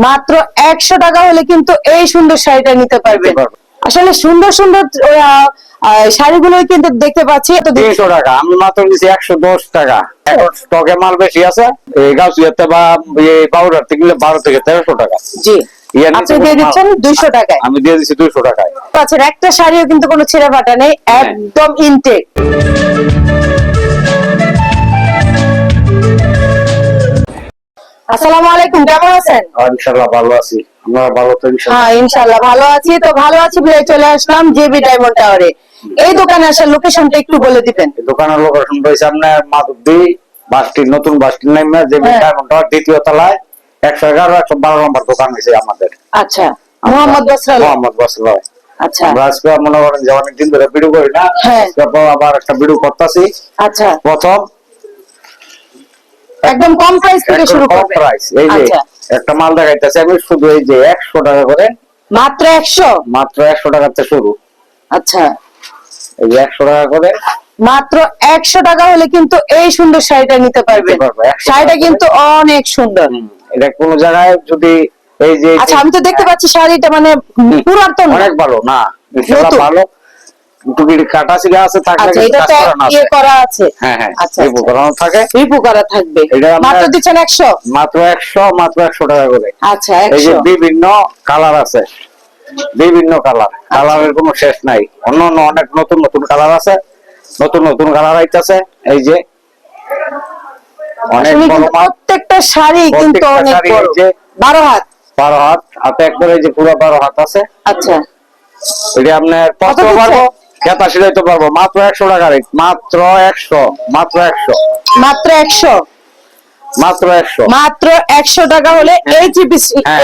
মাত্র 100 টাকা হলে কিন্তু এই সুন্দর শাড়িটা নিতে পারবেন। আসলে সুন্দর সুন্দর শাড়িগুলো কিন্তু দেখতে পাচ্ছি 300 টাকা, আমি মাত্র নিচ্ছি 110 টাকা। এখন স্টকে মাল বেশি আছে, এই গাউসিয়াতে বা এই পাউডার থেকে 12 থেকে 1300 টাকা। জি, আপনি দিয়ে দিচ্ছেন 200 টাকায়। আমি দিয়ে দিচ্ছি 200 টাকায়। আচ্ছা, একটা শাড়িও কিন্তু কোনো ছেঁড়া ফাটা নেই, একদম ইনটেক। আসসালামু আলাইকুম, কেমন আছেন? ইনশাআল্লাহ ভালো আছি, আপনারা ভালো তো? হ্যাঁ ইনশাআল্লাহ ভালো আছি। তো ভালো আছি বলে চলে আসলাম জেবি ডায়মন্ড টাওয়ারে। এই দোকানে আসার লোকেশনটা একটু বলে দিবেন। দোকানের লোকেশন রয়েছে আপনার মাধবদী বাসটি, নতুন বাসটি নামে জেবি ডায়মন্ড টাওয়ার দ্বিতীয় তলায় 111 112 নম্বর দোকান হয়েছে আমাদের। আচ্ছা, মোহাম্মদ বসরাল। মোহাম্মদ বসরাল। আচ্ছা, আমরা আজকে মনে করেন যে অনেকদিন ধরে ভিডিও করি না, তারপর আবার একটা ভিডিও করতেছি। আচ্ছা, প্রথম একদম কম প্রাইস থেকে শুরু করব। এই যে একটা মাল দেখাইতেছি আমি, শুধু এই যে 100 টাকা করে, মাত্র 100, মাত্র 100 টাকাতে শুরু। আচ্ছা, এই যে 100 টাকা করে, মাত্র 100 টাকা হলে কিন্তু এই সুন্দর শাড়িটা নিতে পারবেন। শাড়িটা কিন্তু অনেক সুন্দর। এটা কোন জায়গায় যদি এই যে, আচ্ছা আমি তো দেখতে পাচ্ছি শাড়িটা মানে পুরাতন, অনেক ভালো না, ইনশাআল্লাহ ভালো। টুকি কাটা ছিলা আছে, থাকলে এটা তো ইয়ে করা আছে। হ্যাঁ হ্যাঁ, আচ্ছা, রিপু করানো থাকে, রিপু করা থাকবে। মাত্র দিচ্ছেন 100, মাত্র 100, মাত্র 100 টাকা করে। আচ্ছা, এই যে 100। বিভিন্ন কালার আছে, বিভিন্ন কালার, কালারের কোনো শেষ নাই। অন্য অন্য অনেক নতুন নতুন কালার আছে, নতুন নতুন কালার আইতাছে। এই যে অনেক বড় মাল, প্রত্যেকটা শাড়ি কিন্তু অনেক বড়, 12 হাত, 12 হাত হাতে একবারে, যে পুরো 12 হাত আছে। আচ্ছা, এটা আপনার কত পারবো, কেতা সিলাইতে পারবো। মাত্র 100 টাকা রেট, মাত্র 100, মাত্র 100, মাত্র 100, মাত্র 100, মাত্র 100 টাকা হলে এই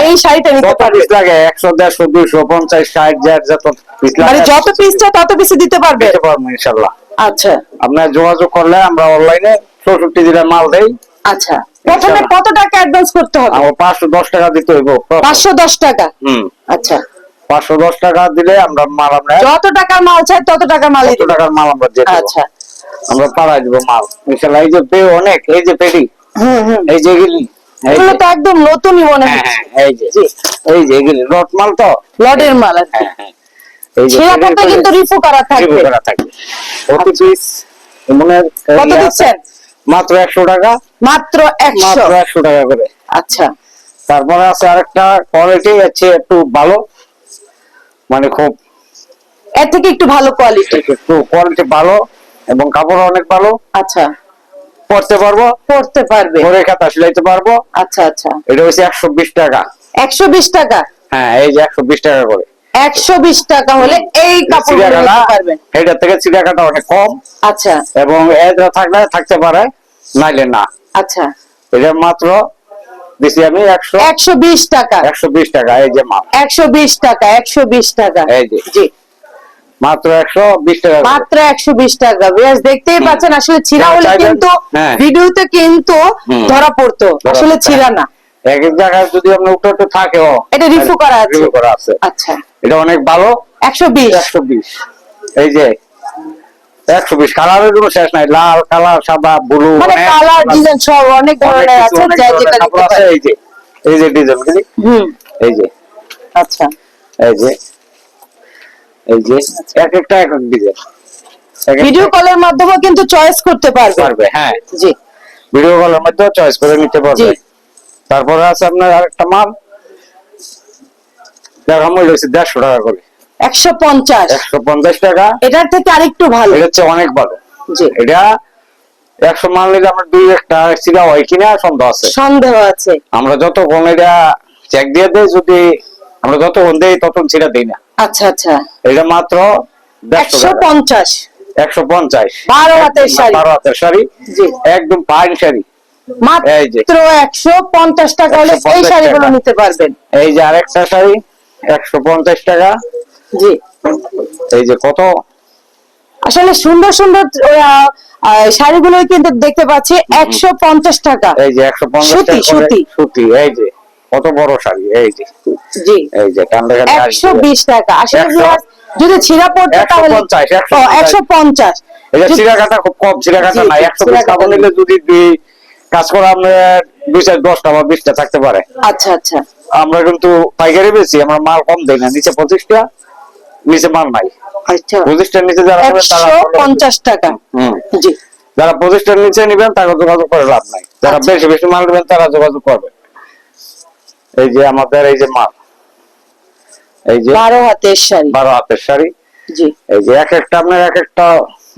এই শাড়িটা নিতে পারবেন। পিস লাগে 100 150 250 60 যত পিস লাগে, মানে যত পিসটা তত পিস দিতে পারবে, দিতে পারবো ইনশাআল্লাহ। আচ্ছা, আপনার যোগাযোগ করলে আমরা অনলাইনে 64 দিনে মাল দেই। আচ্ছা, প্রথমে কত টাকা অ্যাডভান্স করতে হবে? আমার 510 টাকা দিতে হইব। 510 টাকা, আচ্ছা, 510 টাকা দিলে আমরা মাল, আপনার যত টাকার মাল চাই তত টাকার মাল, তত টাকার মাল আমরা দিয়ে দেব। আচ্ছা, আমরা পাড়ায় দিব মাল ইনশাআল্লাহ। এই যে অনেক, এই যে পেডি, এই যে গিলি, এগুলো তো একদম নতুনই মনে হচ্ছে। এই যে এই যে গিলি লট মাল, তো লটের মাল আছে। এই যে ছেঁড়াটা কিন্তু রিপু করা থাকবে, রিপু করা থাকবে। প্রতি পিস মনে কত দিচ্ছেন? মাত্র 100 টাকা, মাত্র 100, মাত্র 100 টাকা করে। আচ্ছা, তারপরে আছে আরেকটা কোয়ালিটি আছে একটু ভালো, মানে খুব এর থেকে একটু ভালো কোয়ালিটি, একটু কোয়ালিটি ভালো এবং কাপড় অনেক ভালো। আচ্ছা, পড়তে পারবো, পড়তে পারবে, পরে খাতা সিলাইতে পারবো। আচ্ছা আচ্ছা, এটা হচ্ছে 120 টাকা। 120 টাকা, হ্যাঁ, এই যে 120 টাকা করে। 120 টাকা হলে এই কাপড়গুলো নিতে পারবেন। এটা থেকে চিড়াকাটা অনেক কম, আচ্ছা, এবং এটা থাকলে থাকতে পারে, নাইলে না। আচ্ছা, এটা মাত্র দিছি আমি 120 টাকা, 120 টাকা। এই যে মাল 120 টাকা, 120 টাকা, এই যে, জি, মাত্র 120 টাকা, মাত্র 120 টাকা। বেশ, দেখতেই পাচ্ছেন আসলে ছিঁড়া হলে কিন্তু ভিডিওতে কিন্তু ধরা পড়তো, আসলে ছিঁড়া না। এক এক জায়গায় যদি আপনি উঠে উঠে থাকেও, এটা রিফু করা আছে, রিফু করা আছে। আচ্ছা, এটা অনেক ভালো। 120, এই যে 120 কালারের কোনো শেষ নাই, লাল কালার, সাদা, ব্লু, মানে কালার ডিজাইন সব অনেক ধরনের আছে, যা যেটা নিতে পারেন। এই যে এই যে ডিজাইন গুলি, এই যে, আচ্ছা, এই যে এই যে এক একটা এক এক ডিজাইন। ভিডিও কলের মাধ্যমে কিন্তু চয়েস করতে পারবে। হ্যাঁ জি, ভিডিও কলের মাধ্যমে চয়েস করে নিতে পারবে। তারপরে আছে আপনার আরেকটা মাল, দেখাম, ওই হচ্ছে 150 টাকা করে। 150 টাকা। এটার থেকে আরেকটু ভালো, এটা হচ্ছে অনেক ভালো। জি, এটা 100 মাল নিলে আমার 2 একটা চিরা হয় কিনা সন্দেহ আছে, সন্দেহ আছে। আমরা যতক্ষণ এটা চেক দিয়ে দেই, যদি আমরা যতক্ষণ দেই ততক্ষণ চিরা দেই না। আচ্ছা আচ্ছা, এটা মাত্র 150, 150, 12 হাতের শাড়ি, 12 হাতের শাড়ি, জি, একদম পাইন শাড়ি। মাত্র 150 টাকা হলে এই শাড়িগুলো নিতে পারবেন। এই যে আরেকটা শাড়ি 150 টাকা, জি, এই যে কত আসলে সুন্দর সুন্দর শাড়িগুলো কিন্তু দেখতে পাচ্ছি 150 টাকা। এই যে 150 সুতি, টাকা সুতি, সুতি। এই যে কত বড় শাড়ি, এই যে, জি, এই যে 120 টাকা। আসলে যদি ছিঁড়া পড়তো তাহলে 150, এটা ছিঁড়া কাটা খুব কম, ছিঁড়া কাটা নাই। 120 কাপড় নিলে যদি কাজ করা আপনার 2 4 10টা বা 20টা থাকতে পারে। আচ্ছা আচ্ছা, আমরা কিন্তু পাইকারি বেশি, আমরা মাল কম দেই না, নিচে 25টা, নিচে মাল নাই। আচ্ছা 25টার নিচে যারা নেবেন তারা 150 টাকা। জি যারা 25টার নিচে নেবেন তারা যোগাযোগ করে লাভ নাই, যারা আচ্ছা। বেশি বেশি মাল নেবেন তারা যোগাযোগ করবে। এই যে আমাদের এই যে মাল, এই যে 12 হাতের শাড়ি। 12 হাতের শাড়ি। জি এই যে এক একটা আপনার এক একটা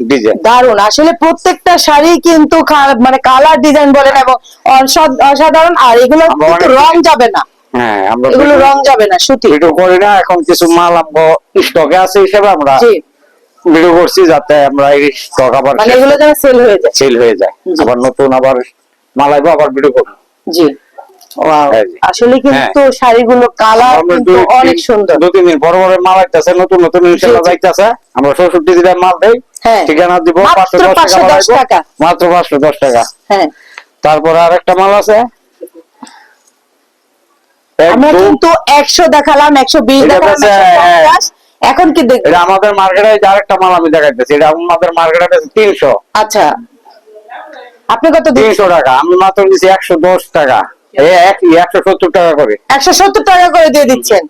ডিজাইন। দারুন, আসলে প্রত্যেকটা শাড়ি কিন্তু মানে কালার ডিজাইন বলেন এবং অসাধারণ, আর এগুলো আমরা কিন্তু অনেক- রং যাবে না, হ্যাঁ আমরা এগুলো রং যাবে না সুতি। ভিডিও করি না, এখন কিছু মাল আমরা স্টকে আছে হিসেবে আমরা জি ভিডিও করছি, যাতে আমরা এই স্টক আবার মানে এগুলো যেন সেল হয়ে যায়। সেল হয়ে যায়, জি। আবার নতুন আবার মাল আইবো, আবার ভিডিও করবো। জি ওয়াও, এই যে। আসলে কিন্তু শাড়িগুলো কালার আমরা কিন্তু অনেক সুন্দর। 2-3 দিন বড় বড় মাল আইতাছে, নতুন নতুন ইনশাআল্লাহ জি। যাইতাছে। আমরা 64 দিনের মাল দেই, হ্যাঁ। ঠিকানা দিব, মাত্র 510 510 টাকা, টাকা। মাত্র 510 টাকা। হ্যাঁ তারপর আরেকটা মাল আছে, আমরা একদম কিন্তু 100 দেখালাম, 120 এটা দেখালাম, হচ্ছে, 150, এখন কি দেখবো? এটা আমাদের মার্কেটে আরেকটা মাল আমি দেখাইতেছি, এটা আমাদের মার্কেটে 300। আচ্ছা আপনি কত দিচ্ছেন? 300 টাকা, আমি মাত্র দিচ্ছি 110 টাকা, এই একই 170 টাকা করে। 170 টাকা করে দিয়ে দিচ্ছেন।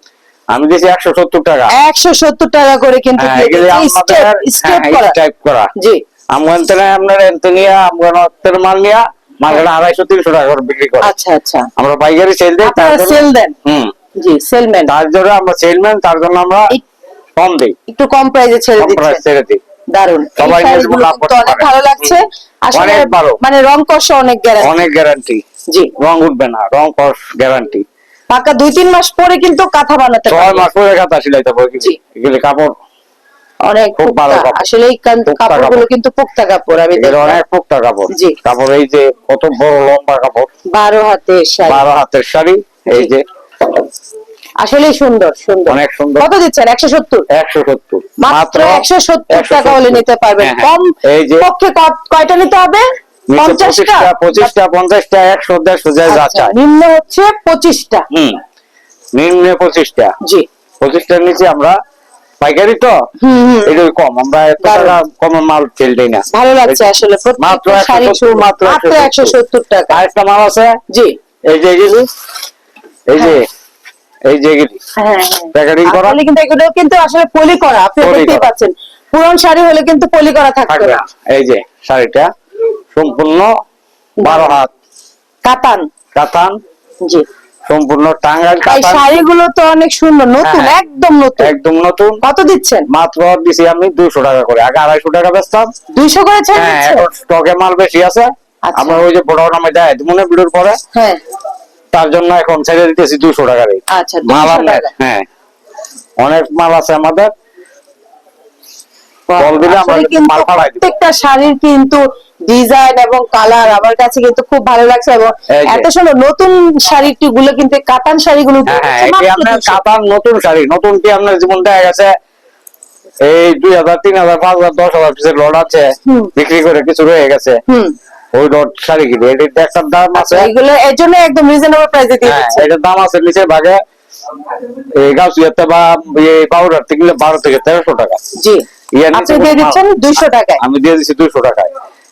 আমি দিচ্ছি 170 টাকা। 170 টাকা করে কিন্তু হ্যাঁ, দিয়ে এগুলি দিচ্ছেন, আমাদের স্টেপ করা। টাইপ করা। জি আমার আপনার এন্টনিয়া আমরা নতের মাল নিয়া মার্কেটে 250-300 টাকা করে বিক্রি করি। আচ্ছা আচ্ছা, আমরা পাইকারি সেল দেই, আপনারা সেল দেন? জি সেলম্যান, তার জন্য আমরা সেলম্যান, তার জন্য আমরা কম দেই, একটু কম প্রাইসে ছেড়ে কম প্রাইস দিচ্ছেন। ছেড়ে দিই। দারুন, এই সবাই নিয়ে শাড়িগুলো লাভ কিন্তু করতে অনেক পারে। ভালো লাগছে আসলে, অনেক ভালো। মানে রং কষ অনেক গ্যারান্টি। অনেক গ্যারান্টি, জি রং উঠবে না, রং কস গ্যারান্টি। পাকা 2-3 মাস পরে কিন্তু কাঁথা বানাতে 6 পারবেন। মাস পরে কাঁথা সেলাইতে হবে। জি। এগুলি কাপড় অনেক খুব ভালো পোক্তা। কাপড়। আসলে এই পোক্তা কাপড়গুলো কাপড়। কিন্তু পোক্তা কাপড়, আমি এগুলো দেখলাম। অনেক পোক্তা কাপড়। জি। কাপড় এই যে কত বড় লম্বা কাপড়, 12 হাতের শাড়ি, 12 হাতের শাড়ি। এই জি। যে আসলে সুন্দর সুন্দর। অনেক সুন্দর। কত দিচ্ছেন? 170? 170 মাত্র 170 টাকা হলে নিতে পারবেন। হ্যাঁ, কম এই যে পক্ষে কয়টা নিতে হবে? নিচে 50টা? 25টা 50টা 100 150 যায় যা আচ্ছা, চায়। নিম্ন হচ্ছে 25টা। নিম্নে 25টা, জি 25টার নিচে আমরা পাইকারি তো এটাই কম, আমরা এত টাকা কম মাল সেল দেই না। ভালো লাগছে আসলে, মাত্র প্রত্যেকটা শাড়ি 170, মাত্র 170 টাকা। আরেকটা মাল আছে, জি এই যে এগুলি, এই যে এই যে এগুলি হ্যাঁ প্যাকেটিং করা, আসলে কিন্তু এগুলো কিন্তু আসলে পলি করা, আপনি পলি দেখতেই করা। পাচ্ছেন। পুরন শাড়ি হলে কিন্তু পলি করা থাকতো থাকবে না। না। এই যে শাড়িটা সম্পূর্ণ 12 হাত কাতান। কাতান, জি সম্পূর্ণ টাঙ্গাইল এই কাতান, শাড়িগুলো তো অনেক সুন্দর, নতুন, হ্যাঁ। একদম নতুন। একদম নতুন। কত দিচ্ছেন? মাত্র দিছি আমি 200 টাকা করে, আগে 250 টাকা বেচতাম। 200 করে ছেড়ে হ্যাঁ, দিচ্ছেন? এখন স্টকে মাল বেশি আছে, আচ্ছা। আমরা ওই যে বড় নামে দেয় মনে ভিডিওর পরে, হ্যাঁ তার জন্য এখন ছেড়ে দিতেছি 200 টাকা রে। আচ্ছা, মাল 200 আমাদের, টাকা। হ্যাঁ অনেক মাল আছে আমাদের, কল দিলে আমরা আসলে কিন্তু কিন্তু মাল পাঠাই দিব। প্রত্যেকটা শাড়ির কিন্তু ডিজাইন এবং কালার আমার কাছে কিন্তু খুব ভালো লাগছে, এবং এই যে। এত সুন্দর নতুন শাড়িটি গুলো কিন্তু কাতান শাড়িগুলো হ্যাঁ হ্যাঁ, মাত্র এটি আপনার 200। কাতান নতুন শাড়ি, নতুন কি আপনার যেমন দেখা গেছে এই 2000 3000 5000 10,000 পিসের লট আছে, বিক্রি করে কিছু রয়ে গেছে, ওই লট শাড়ি কিনে এটির একটা দাম আছে। এগুলো এর জন্য একদম রিজনেবল প্রাইসে দিয়ে হ্যাঁ, দিচ্ছে। এটার দাম আছে নিচের ভাগে, এই গাউসিয়াতে বা এই পাউডার থেকে 12 থেকে 1300 টাকা। জি ইয়ার আপনি নিচে দিয়ে কোনো দিচ্ছেন মাল- 200 টাকায়। আমি দিয়ে দিচ্ছি 200 টাকায়।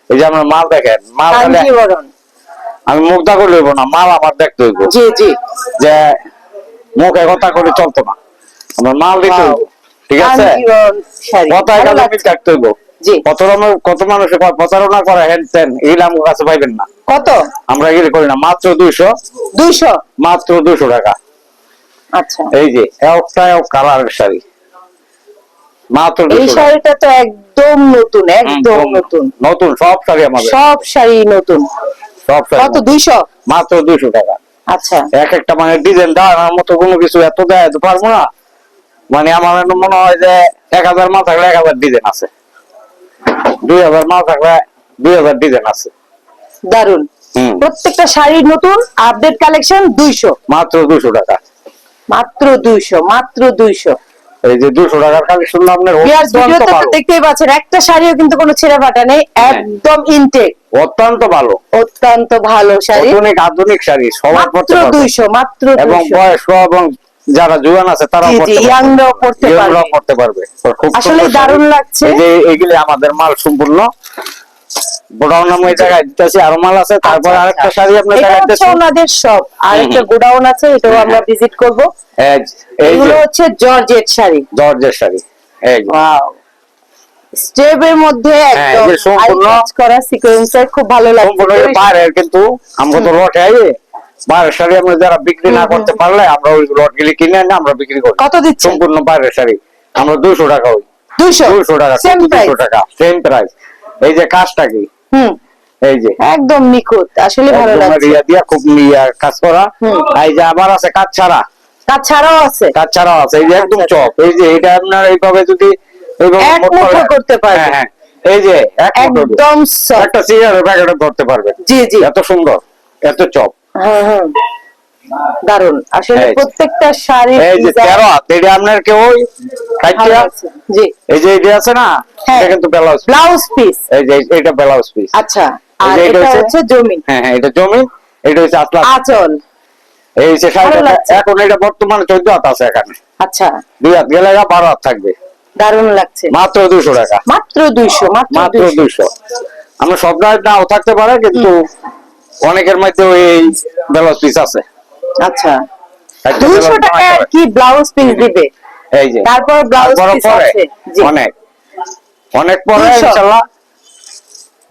এই যে আমরা মাল দেখেন, মাল খালি কাঞ্জিবরম। আমি মুগ্ধা করে লইব না, মাল আমার দেখতে হইব, জি জি যে মুখে কথা করে চলতো না, আমার মাল দিতে হইব, ঠিক আছে? কাঞ্জিবরম শাড়ি কথায় ভালো কাজে লাগছে। মিল থাকতে হইব। জি কত মানুষের প্রচারণা করে হেন তেন, এগুলো আমার কাছে পাইবেন না, কত? আমরা এগুলি করি না। মাত্র 200, 200? মাত্র 200 টাকা। আচ্ছা, এই যে একটা কালারের শাড়ি, মাত্র এই 200 টাকা। শাড়িটা তো একদম নতুন, একদম নতুন। নতুন সব শাড়ি আমাদের, সব শাড়ি নতুন। সব শাড়ি কত? 200? মাত্র 200 টাকা। আচ্ছা এক একটা মানে ডিজাইন দেওয়ার মতো কোনো কিছু এত দেয় তো পারবো না, মানে আমার মনে হয় যে 1000 মাল থাকলে 1000 ডিজাইন আছে, 2000 মাল থাকলে 2000 ডিজাইন আছে। দারুন, প্রত্যেকটা শাড়ি নতুন, আপডেট কালেকশন। 200? মাত্র 200 টাকা। মাত্র 200, মাত্র 200। এই যে 200 টাকার কালেকশন আপনার ভিউয়ার্স, ভিডিওতে তো দেখতেই পাচ্ছেন একটা শাড়িও কিন্তু কোনো ছেঁড়া ফাটা নেই, একদম ইনটেক, অত্যন্ত ভালো, অত্যন্ত ভালো শাড়ি। আধুনিক আধুনিক শাড়ি সবাই পড়তে মাত্র পারবে, 200, মাত্র এবং 200। বয়স্ক এবং যারা জুয়ান আছে তারাও জি, জি, পড়তে young রাও পড়তে পারবে। পড়তে পারবে। খুব আসলে সুন্দর দারুণ শাড়ি। লাগছে। এই যে এইগুলি আমাদের মাল সম্পূর্ণ গোডাউন নামে এই জায়গায় দিতেছি, আরো মাল আছে। তারপর আচ্ছা, আরেকটা আচ্ছা। শাড়ি আপনার এটা দেখাইতেছি। হচ্ছে ওনাদের শপ, আর একটা গোডাউন আছে, এটাও আমরা ভিজিট করব। এই যে এগুলো হচ্ছে জর্জেট শাড়ি। জর্জের শাড়ি, এই যে। ওয়াও, স্টেপের মধ্যে একদম এই যে সম্পূর্ণ কাজ করা সিকোয়েন্সের, খুব ভালো সম্পূর্ণ লাগছে। বাইরের, কিন্তু আমরা তো লটে আইয়ে বাইরের শাড়ি আমরা যারা বিক্রি না করতে পারলে আমরা ওই লট গুলি কিনে এনে আমরা বিক্রি করি। কত দিচ্ছেন? সম্পূর্ণ বাইরের শাড়ি আমরা 200 টাকা, ওই 200 200 টাকা, সেম 200 প্রাইস। টাকা সেম প্রাইস। এই যে কাজটা কি, এই যে একদম নিখুঁত, আসলে ভালো একদম লাগছে। রিয়া দিয়া খুব নিয়া কাজ করা। এই যে আবার আছে কাজ ছাড়া, কাজ ছাড়াও আছে, কাজ ছাড়াও আছে। এই যে একদম আচ্ছা, চপ, এই যে এটা আপনার এইভাবে যদি এইভাবে এক মোট মুঠো করে- করতে পারবেন। হ্যাঁ, হ্যাঁ, এই যে এক মুঠো দিয়ে একদম soft। একটা সিগারেট প্যাকেটে ধরতে পারবে। জি জি, এত সুন্দর, এত চপ। হ্যাঁ হ্যাঁ, দারুন আসলে এই যে। প্রত্যেকটা শাড়ির এই যে design 13 হাত, এটা আপনার কেউ ভালো কাটিয়া, লাগছে। জি, এই যে এটা আছে না, হ্যাঁ। এটা কিন্তু ব্লাউজ, ব্লাউজ পিস। এই যে এটা ব্লাউজ পিস। আচ্ছা, এই আর যে এটা এটা হচ্ছে- হচ্ছে জমি হ্যাঁ, হ্যাঁ, এটা জমি, এটা হচ্ছে আসলা। আঁচল। এই যে ভালো শাড়িটা লাগছে। এখন এটা বর্তমানে 14 হাত আছে এখানে, আচ্ছা, 2 হাত গেলে 12 হাত থাকবে, দারুণ লাগছে। মাত্র 200 টাকা, মাত্র 200, মাত্র মাত্র 200। 200। আমরা সব গায়ে নাও থাকতে পারে, কিন্তু অনেকের মধ্যে ওই ব্লাউজ পিস আছে। আচ্ছা, একটা 200 ব্লাউজ টাকা বানাইতে কি ব্লাউজ পিস দিবে? পারে। এই যে তারপর ব্লাউজ তারপরে পিস পরে আছে। জি, অনেক অনেক পরে 200 ইনশাআল্লাহ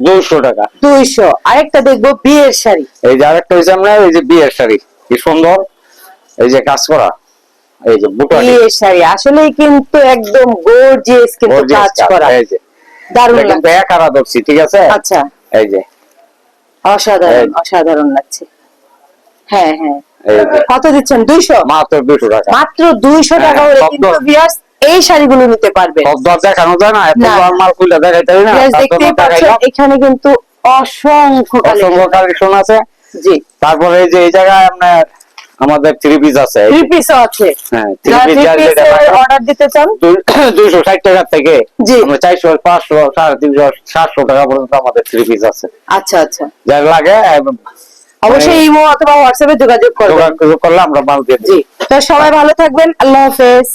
200 টাকা। 200। আরেকটা দেখবো বিয়ের শাড়ি। এই যে আরেকটা হইছে আমরা, এই যে বিয়ের শাড়ি, কি সুন্দর, এই যে কাজ করা, এই যে বুটানি বিয়ের শাড়ি আসলে কিন্তু একদম গর্জিয়াস, কিন্তু gorgeous কাজ করা এই যে দারুণ এটা কিন্তু লাগছে। এক আড়া ধরছি, ঠিক আছে। আচ্ছা, এই যে অসাধারণ এই। অসাধারণ লাগছে। হ্যাঁ হ্যাঁ, এই যে কত দিচ্ছেন? 200, মাত্র 200 টাকা। মাত্র 200 টাকা হ্যাঁ, হলে সব কিন্তু দর- ভিউয়ার্স এই শাড়িগুলো নিতে পারবেন। সব দর দেখানো যায় না, এত না। মাল খুলে দেখাইতে হয় না, ভিউয়ার্স তার দেখতেই জন্য পাচ্ছেন দেখাইলাম। এখানে কিন্তু অসংখ্য অসংখ্য কালেকশন। কালেকশন আছে। জি, তারপরে এই যে এই জায়গায় আপনার আমাদের 3 পিস আছে, এই যে। থ্রি পিসও আছে। হ্যাঁ, যারা 3 পিস থ্রি যেটা পিসের অর্ডার দিতে চান, 260 টাকা থেকে জি। আমরা 400, 500, 350, 700 টাকা পর্যন্ত আমাদের 3 পিস আছে। আচ্ছা আচ্ছা, যার লাগে অবশ্যই ইমো অথবা হোয়াটসঅ্যাপে যোগাযোগ করবেন। যোগাযোগ করলে আমরা মাল দিয়ে দিই। জি, তো সবাই ভালো থাকবেন, আল্লাহ হাফেজ।